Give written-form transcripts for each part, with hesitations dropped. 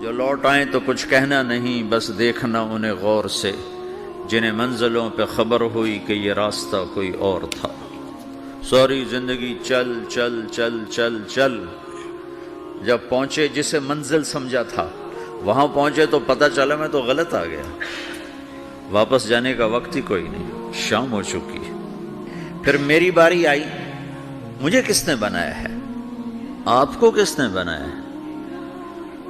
جو لوٹ آئیں تو کچھ کہنا نہیں، بس دیکھنا انہیں غور سے، جنہیں منزلوں پہ خبر ہوئی کہ یہ راستہ کوئی اور تھا۔ ساری زندگی چل چل چل چل چل، جب پہنچے جسے منزل سمجھا تھا وہاں پہنچے تو پتہ چلا میں تو غلط آ گیا، واپس جانے کا وقت ہی کوئی نہیں، شام ہو چکی۔ پھر میری باری آئی، مجھے کس نے بنایا ہے؟ آپ کو کس نے بنایا ہے؟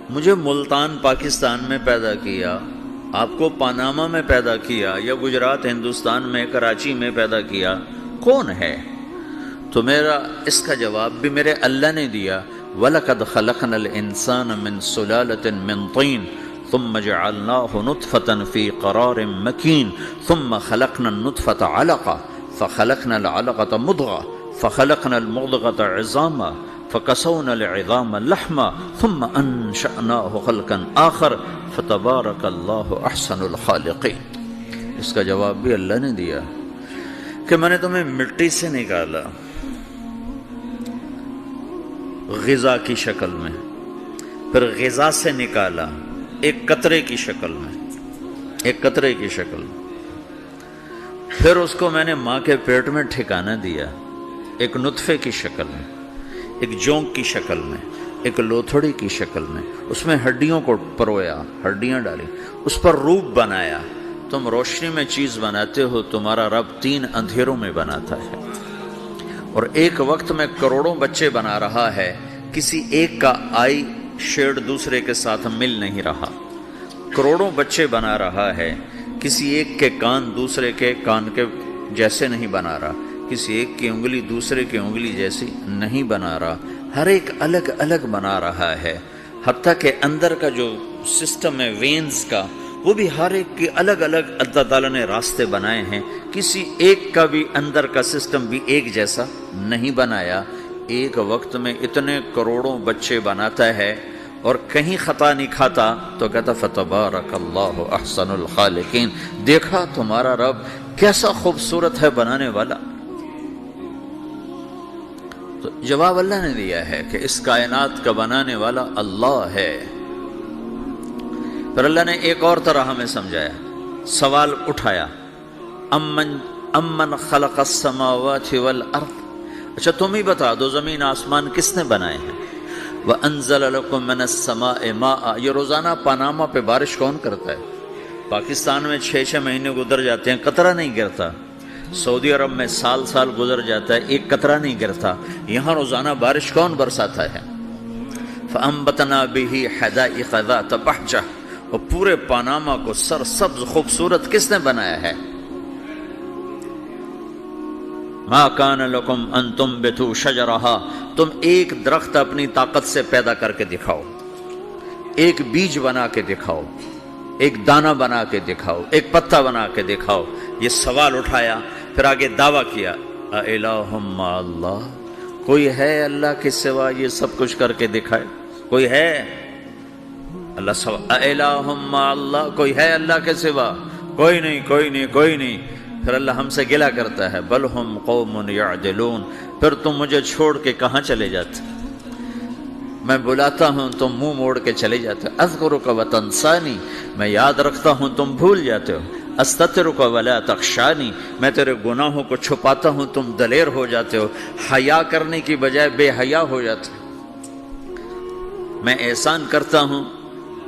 مجھے ملتان پاکستان میں پیدا کیا، آپ کو پاناما میں پیدا کیا، یا گجرات ہندوستان میں کراچی میں پیدا کیا، کون ہے؟ تو میرا اس کا جواب بھی میرے اللہ نے دیا، وَلَقَدْ خَلَقْنَا الْإِنسَانَ مِنْ سُلَالَةٍ مِّن طِينٍ ثُمَّ جَعَلْنَاهُ نُطْفَةً فِي قَرَارٍ مَّكِينٍ ثُمَّ خَلَقْنَا النُّطْفَةَ عَلَقَةً فَخَلَقْنَا الْعَلَقَةَ مُضْغَةً فَخَلَقْنَا الْمُضْغَةَ عِظَامًا فَكَسَوْنَا الْعِظَامَ لَحْمًا ثُمَّ أَنشَأْنَاهُ خَلْقًا آخَرَ فَتَبَارَكَ اللَّهُ أَحْسَنُ الْخَالِقِينَ۔ اس کا جواب بھی اللہ نے دیا کہ میں نے تمہیں مٹی سے نکالا غذا کی شکل میں، پھر غذا سے نکالا ایک قطرے کی شکل میں، ایک قطرے کی شکل میں، پھر اس کو میں نے ماں کے پیٹ میں ٹھکانہ دیا ایک نطفے کی شکل میں، ایک جونک کی شکل میں، ایک لوتھڑی کی شکل میں، اس میں ہڈیوں کو پرویا، ہڈیاں ڈالی، اس پر روپ بنایا۔ تم روشنی میں چیز بناتے ہو، تمہارا رب 3 اندھیروں میں بناتا ہے، اور ایک وقت میں کروڑوں بچے بنا رہا ہے، کسی ایک کا آئی شیڈ دوسرے کے ساتھ مل نہیں رہا، کروڑوں بچے بنا رہا ہے، کسی ایک کے کان دوسرے کے کان کے جیسے نہیں بنا رہا، کسی ایک کی انگلی دوسرے کی انگلی جیسی نہیں بنا رہا، ہر ایک الگ الگ بنا رہا ہے، حتیٰ کہ اندر کا جو سسٹم ہے وینز کا، وہ بھی ہر ایک کی الگ الگ اللہ تعالیٰ نے راستے بنائے ہیں، کسی ایک کا بھی اندر کا سسٹم بھی ایک جیسا نہیں بنایا۔ ایک وقت میں اتنے کروڑوں بچے بناتا ہے اور کہیں خطا نہیں کھاتا، تو کہتا فتبارک اللہ احسن الخالقین، دیکھا تمہارا رب کیسا خوبصورت ہے بنانے والا۔ تو جواب اللہ نے دیا ہے کہ اس کائنات کا بنانے والا اللہ ہے۔ پھر اللہ نے ایک اور طرح ہمیں سمجھایا، سوال اٹھایا، امن خلق السماوات والارض، اچھا تم ہی بتا دو زمین آسمان کس نے بنائے ہیں؟ وانزل لکم من السماء ماء، یہ روزانہ پاناما پہ بارش کون کرتا ہے؟ پاکستان میں 6 مہینے گزر جاتے ہیں، قطرہ نہیں گرتا، سعودی عرب میں سال سال گزر جاتا ہے، ایک قطرہ نہیں گرتا، یہاں روزانہ بارش کون برساتا ہے؟ فانبتنا به حدائق ذات بہجہ، اور پورے پاناما کو سرسبز خوبصورت کس نے بنایا ہے؟ ما کان لکم ان تنبتوا شجرہا، تم ایک درخت اپنی طاقت سے پیدا کر کے دکھاؤ، ایک بیج بنا کے دکھاؤ، ایک دانہ بنا کے دکھاؤ، ایک پتا بنا کے دکھاؤ۔ یہ سوال اٹھایا، پھر آگے دعویٰ کیا، اِلٰہٌ مع اللہ، کوئی ہے اللہ کے سوا یہ سب کچھ کر کے دکھائے؟ کوئی ہے؟ اللہ سوا اِلٰہٌ مع اللہ، کوئی ہے اللہ کے سوا؟ کوئی نہیں، کوئی نہیں، کوئی نہیں۔ پھر اللہ ہم سے گلہ کرتا ہے، بل ہم قوم یعدلون، پھر تم مجھے چھوڑ کے کہاں چلے جاتے؟ میں بلاتا ہوں تم منہ موڑ کے چلے جاتے ہو، اذکرک وتنسانی، میں یاد رکھتا ہوں تم بھول جاتے ہو، استترک ولا تخشانی، میں تیرے گناہوں کو چھپاتا ہوں تم دلیر ہو جاتے ہو، حیا کرنے کی بجائے بے حیا ہو جاتے ہو۔ میں احسان کرتا ہوں،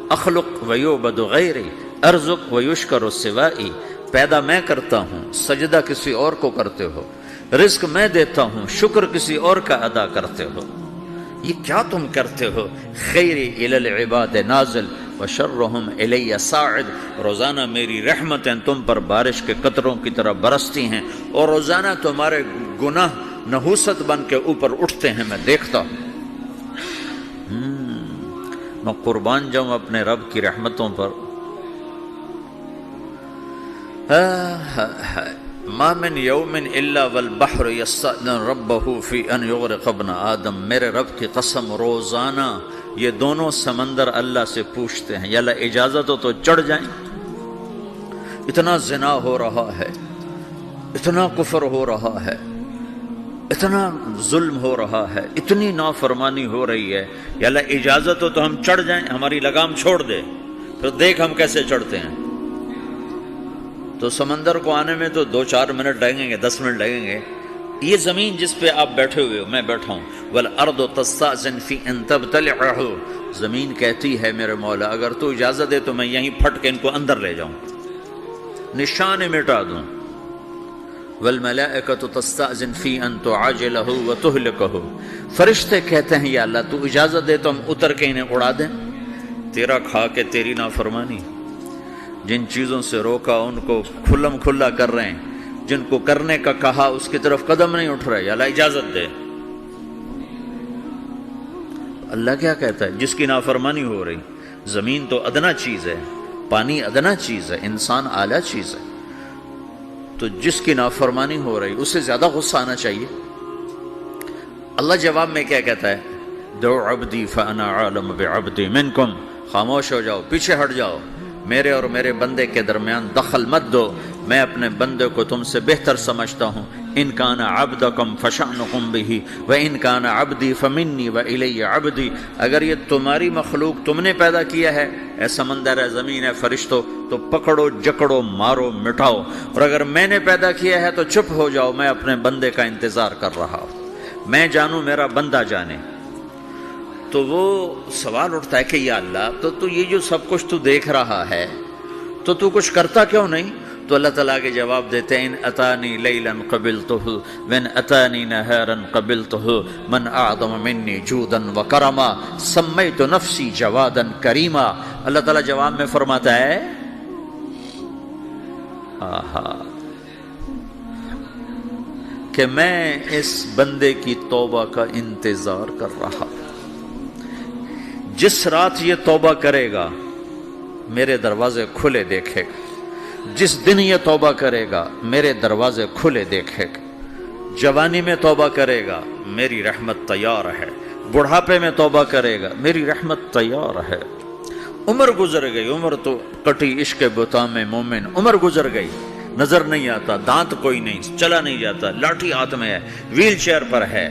اخلق ویعبد غیری، ارزق ویشکر سوائی، پیدا میں کرتا ہوں، سجدہ کسی اور کو کرتے ہو، رزق میں دیتا ہوں، شکر کسی اور کا ادا کرتے ہو، یہ کیا تم کرتے ہو؟ خیری الی العباد نازل وشرہم الی صاعد، روزانہ میری رحمتیں تم پر بارش کے قطروں کی طرح برستی ہیں، اور روزانہ تمہارے گناہ نحوست بن کے اوپر اٹھتے ہیں، میں دیکھتا ہوں۔ میں قربان جاؤں اپنے رب کی رحمتوں پر۔ ما من یوم الا والبحر یستأذن ربہ فی ان یغرق ابن آدم، میرے رب کی قسم روزانہ یہ دونوں سمندر اللہ سے پوچھتے ہیں، یا اللہ اجازت ہو تو چڑھ جائیں، اتنا زنا ہو رہا ہے، اتنا کفر ہو رہا ہے، اتنا ظلم ہو رہا ہے، اتنی نافرمانی ہو رہی ہے، یا اللہ اجازت ہو تو ہم چڑھ جائیں، ہماری لگام چھوڑ دے، پھر دیکھ ہم کیسے چڑھتے ہیں۔ تو سمندر کو آنے میں تو 2-4 منٹ لگیں گے، 10 منٹ لگیں گے۔ یہ زمین جس پہ آپ بیٹھے ہوئے ہو، میں بیٹھا ہوں، وَالْأَرْضُ تَسْتَأْذِنُ فِي أَن تَبْتَلِعَهُ، زمین کہتی ہے میرے مولا اگر تو اجازت دے تو میں یہیں پھٹ کے ان کو اندر لے جاؤں، نشان مٹا دوں۔ وَالْمَلَائِكَةُ تَسْتَأْذِنُ فِي أَن تُعَاجِلَهُ وَتُهْلِكَهُ، فرشتے کہتے ہیں یا اللہ تو اجازت دے تو ہم اتر کے انہیں اڑا دیں، تیرا کھا کے تیری نافرمانی۔ جن چیزوں سے روکا ان کو کھلم کھلا کر رہے ہیں، جن کو کرنے کا کہا اس کی طرف قدم نہیں اٹھ رہے، یا اللہ اجازت دے۔ اللہ کیا کہتا ہے؟ جس کی نافرمانی ہو رہی، زمین تو ادنا چیز ہے، پانی ادنا چیز ہے، انسان اعلیٰ چیز ہے، تو جس کی نافرمانی ہو رہی اسے زیادہ غصہ آنا چاہیے۔ اللہ جواب میں کیا کہتا ہے؟ دعو عبدی فانا عالم بعبدی منکم، خاموش ہو جاؤ، پیچھے ہٹ جاؤ، میرے اور میرے بندے کے درمیان دخل مت دو، میں اپنے بندے کو تم سے بہتر سمجھتا ہوں۔ ان کان عبدکم فشأنکم بہ وان کان عبدی فمنی والی عبدی، اگر یہ تمہاری مخلوق تم نے پیدا کیا ہے، اے سمندر ہے، زمین ہے، فرشتوں، تو پکڑو جکڑو مارو مٹاؤ، اور اگر میں نے پیدا کیا ہے تو چپ ہو جاؤ، میں اپنے بندے کا انتظار کر رہا ہوں، میں جانوں میرا بندہ جانے۔ تو وہ سوال اٹھتا ہے کہ یا اللہ تو یہ جو سب کچھ تو دیکھ رہا ہے تو کچھ کرتا کیوں نہیں؟ تو اللہ تعالیٰ کے جواب دیتے ہیں ان اتانی لیلا قبلتہ وان اتانی نہارا قبلتہ من اعظم منی جودا وکرما سمیت نفسی جوادا کریما۔ اللہ تعالیٰ جواب میں فرماتا ہے کہ میں اس بندے کی توبہ کا انتظار کر رہا ہوں، جس رات یہ توبہ کرے گا میرے دروازے کھلے دیکھے گا، جس دن یہ توبہ کرے گا میرے دروازے کھلے دیکھے گا، جوانی میں توبہ کرے گا میری رحمت تیار ہے، بڑھاپے میں توبہ کرے گا میری رحمت تیار ہے۔ عمر گزر گئی، عمر تو کٹی عشق بتا میں مومن، عمر گزر گئی، نظر نہیں آتا، دانت کوئی نہیں، چلا نہیں جاتا، لاٹھی ہاتھ میں ہے، ویل چیئر پر ہے،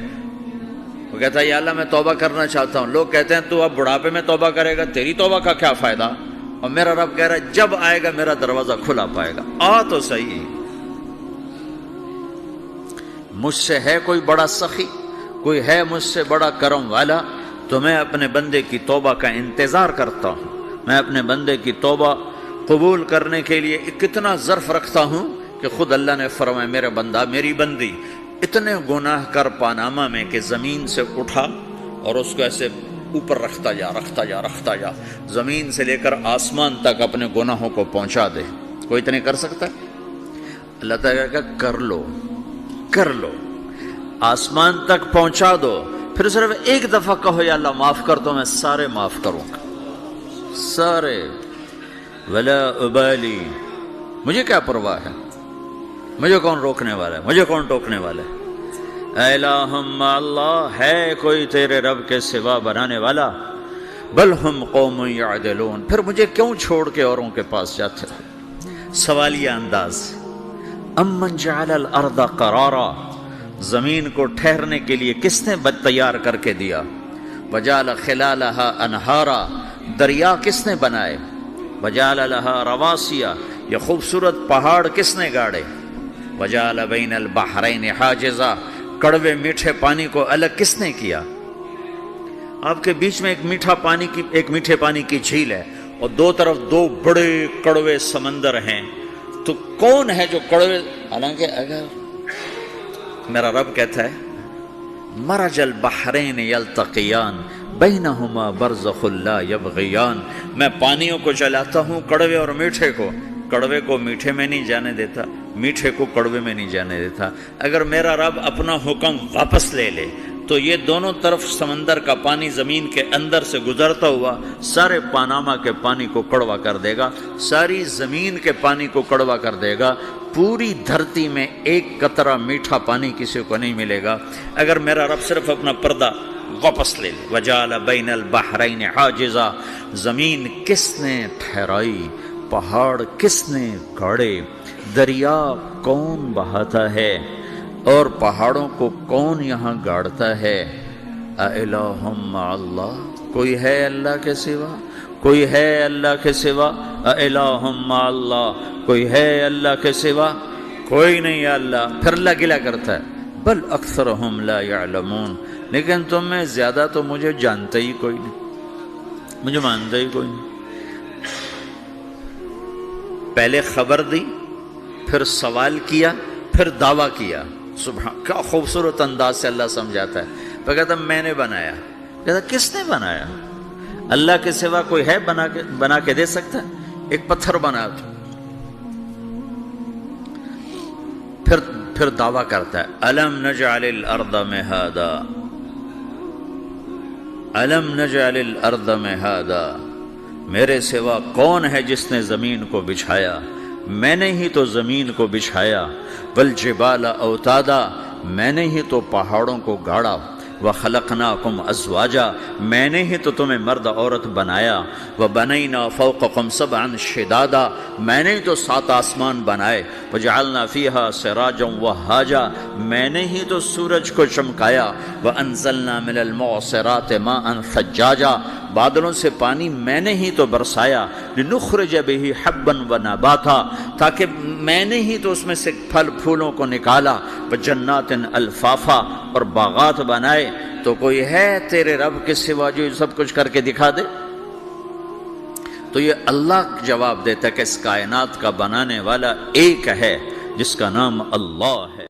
وہ کہتا ہے یا اللہ میں توبہ کرنا چاہتا ہوں۔ لوگ کہتے ہیں تو اب بڑھاپے میں توبہ کرے گا، تیری توبہ کا کیا فائدہ؟ اور میرا رب کہہ رہا ہے جب آئے گا میرا دروازہ کھلا پائے گا، آ تو صحیح۔ مجھ سے ہے کوئی بڑا سخی، کوئی ہے مجھ سے بڑا کرم والا، تو میں اپنے بندے کی توبہ کا انتظار کرتا ہوں، میں اپنے بندے کی توبہ قبول کرنے کے لیے کتنا ظرف رکھتا ہوں کہ خود اللہ نے فرمایا میرے بندہ میری بندی اتنے گناہ کر پاناما میں کہ زمین سے اٹھا اور اس کو ایسے اوپر رکھتا جا، زمین سے لے کر آسمان تک اپنے گناہوں کو پہنچا دے۔ کوئی اتنے کر سکتا ہے؟ اللہ تعالیٰ کہ کر لو، آسمان تک پہنچا دو، پھر صرف ایک دفعہ کہو یا اللہ معاف کر دو، میں سارے معاف کروں گا، سارے، ولا ابالی، مجھے کیا پرواہ ہے، مجھے کون روکنے والا ہے، مجھے کون ٹوکنے والا ہے۔ اے الہم اللہ، ہے کوئی تیرے رب کے سوا بنانے والا؟ بل ہم قوم یعدلون، پھر مجھے کیوں چھوڑ کے اوروں کے پاس جاتے ہو؟ سوالیہ انداز۔ امن جعل الارض قرارا، زمین کو ٹھہرنے کے لیے کس نے تیار کر کے دیا؟ وجعل خلالها انہارا، دریا کس نے بنائے؟ وجعل لها رواسیا، یہ خوبصورت پہاڑ کس نے گاڑے؟ وجعل بین البحرین حاجزا، کڑوے میٹھے پانی کو الگ کس نے کیا؟ آپ کے بیچ میں ایک میٹھے پانی کی جھیل ہے اور دو طرف دو بڑے کڑوے سمندر ہیں، تو کون ہے جو کڑوے؟ حالانکہ اگر میرا رب کہتا ہے مرج البحرین یلتقیان بینہما برزخ لا یبغیان، میں پانیوں کو چلاتا ہوں، کڑوے اور میٹھے کو، کڑوے کو میٹھے میں نہیں جانے دیتا، میٹھے کو کڑوے میں نہیں جانے دیتا۔ اگر میرا رب اپنا حکم واپس لے لے تو یہ دونوں طرف سمندر کا پانی زمین کے اندر سے گزرتا ہوا سارے پاناما کے پانی کو کڑوا کر دے گا، ساری زمین کے پانی کو کڑوا کر دے گا، پوری دھرتی میں ایک قطرہ میٹھا پانی کسی کو نہیں ملے گا اگر میرا رب صرف اپنا پردہ واپس لے لے۔ وجعل بین البحرین حاجزا، زمین کس نے ٹھہرائی، پہاڑ کس نے گاڑے، دریا کون بہاتا ہے؟ اور پہاڑوں کو کون یہاں گاڑتا ہے؟ اَإِلَٰهٌ مَّعَ اللَّهِ، کوئی ہے اللہ کے سوا؟ کوئی ہے اللہ کے سوا؟ اِلَٰهٌ مَّعَ اللَّهِ، کوئی ہے اللہ کے سوا؟ کوئی نہیں ہے اللہ۔ پھر اللہ گلہ کرتا ہے بل اکثرہم لا یعلمون، لیکن تم میں زیادہ تو مجھے جانتے ہی کوئی نہیں، مجھے مانتا ہی کوئی نہیں۔ پہلے خبر دی، پھر سوال کیا، پھر دعویٰ کیا۔ سبحان، کیا خوبصورت انداز سے اللہ سمجھاتا ہے۔ پھر کہتا میں نے بنایا، کہتا کس نے بنایا؟ اللہ کے سوا کوئی ہے بنا کے دے سکتا ہے؟ ایک پتھر بنا تو پھر دعویٰ کرتا ہے الم نجعل الارض مہادا، الم نجعل الارض مہادا، میرے سوا کون ہے جس نے زمین کو بچھایا؟ میں نے ہی تو زمین کو بچھایا۔ والجبال اوتادا، میں نے ہی تو پہاڑوں کو گاڑا۔ وخلقناکم ازواجا، میں نے ہی تو تمہیں مرد عورت بنایا۔ وبنینا فوقکم سبعا شدادا، میں نے ہی تو 7 آسمان بنائے۔ وجعلنا فیہا سراجا وہاجا، میں نے ہی تو سورج کو چمکایا۔ وانزلنا من المعصرات ماء ثجاجا، بادلوں سے پانی میں نے ہی تو برسایا۔ لنخرج بہ حبا ونباتا، تاکہ میں نے ہی تو اس میں سے پھل پھولوں کو نکالا۔ وجنات الفافا، اور باغات بنائے۔ تو کوئی ہے تیرے رب کے سوا جو سب کچھ کر کے دکھا دے؟ تو یہ اللہ جواب دیتا ہے کہ اس کائنات کا بنانے والا ایک ہے جس کا نام اللہ ہے۔